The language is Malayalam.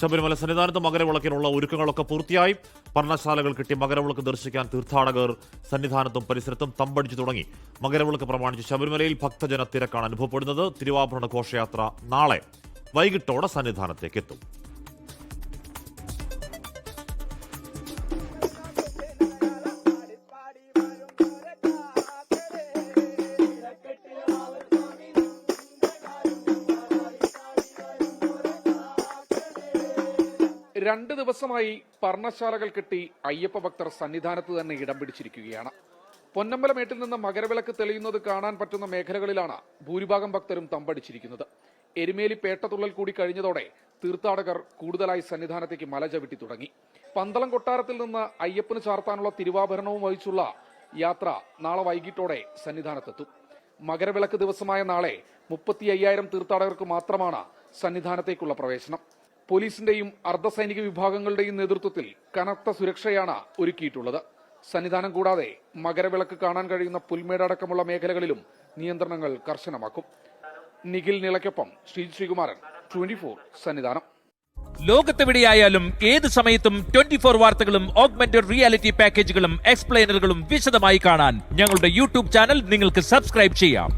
ശബരിമല സന്നിധാനത്ത് മകരവിളക്കിനുള്ള ഒരുക്കങ്ങളൊക്കെ പൂർത്തിയായി. പർണശാലകൾ കിട്ടി മകരവിളക്ക് ദർശിക്കാൻ തീർത്ഥാടകർ സന്നിധാനത്തും പരിസരത്തും തമ്പടിച്ചു തുടങ്ങി. മകരവിളക്ക് പ്രമാണിച്ച് ശബരിമലയിൽ ഭക്തജന തിരക്കാണ് അനുഭവപ്പെടുന്നത്. തിരുവാഭരണ ഘോഷയാത്ര നാളെ വൈകിട്ടോടെ സന്നിധാനത്തേക്ക് എത്തും. രണ്ട് ദിവസമായി പർണശാലകൾ കെട്ടി അയ്യപ്പ ഭക്തർ സന്നിധാനത്ത് തന്നെ ഇടം പിടിച്ചിരിക്കുകയാണ്. പൊന്നമ്പലമേട്ടിൽ നിന്ന് മകരവിളക്ക് തെളിയുന്നത് കാണാൻ പറ്റുന്ന മേഖലകളിലാണ് ഭൂരിഭാഗം ഭക്തരും തമ്പടിച്ചിരിക്കുന്നത്. എരുമേലി പേട്ടതുള്ളൽ കൂടി കഴിഞ്ഞതോടെ തീർത്ഥാടകർ കൂടുതലായി സന്നിധാനത്തേക്ക് മല ചവിട്ടി തുടങ്ങി. പന്തളം കൊട്ടാരത്തിൽ നിന്ന് അയ്യപ്പന് ചാർത്താനുള്ള തിരുവാഭരണവും വഹിച്ചുള്ള യാത്ര നാളെ വൈകിട്ടോടെ സന്നിധാനത്തെത്തും. മകരവിളക്ക് ദിവസമായ നാളെ 35,000 തീർത്ഥാടകർക്ക് മാത്രമാണ് സന്നിധാനത്തേക്കുള്ള പ്രവേശനം. പോലീസിന്റെയും അർദ്ധസൈനിക വിഭാഗങ്ങളുടെയും നേതൃത്വത്തിൽ കനത്ത സുരക്ഷയാണ് ഒരുക്കിയിട്ടുള്ളത്. സന്നിധാനം കൂടാതെ മകരവിളക്ക് കാണാൻ കഴിയുന്ന പുൽമേട് അടക്കമുള്ള മേഖലകളിലും നിയന്ത്രണങ്ങൾ കർശനമാക്കും. നിഖിൽ നിളയ്ക്കൊപ്പം ശ്രീകുമാരൻ, 24 സന്നിധാനം. ലോകത്തെവിടെയായാലും ഏത് സമയത്തും 24 വാർത്തകളും ഓഗ്മെന്റഡ് റിയാലിറ്റി പാക്കേജുകളും എക്സ്പ്ലെയിനറുകളും വിശദമായി കാണാൻ ഞങ്ങളുടെ യൂട്യൂബ് ചാനൽ നിങ്ങൾക്ക് സബ്സ്ക്രൈബ് ചെയ്യാം.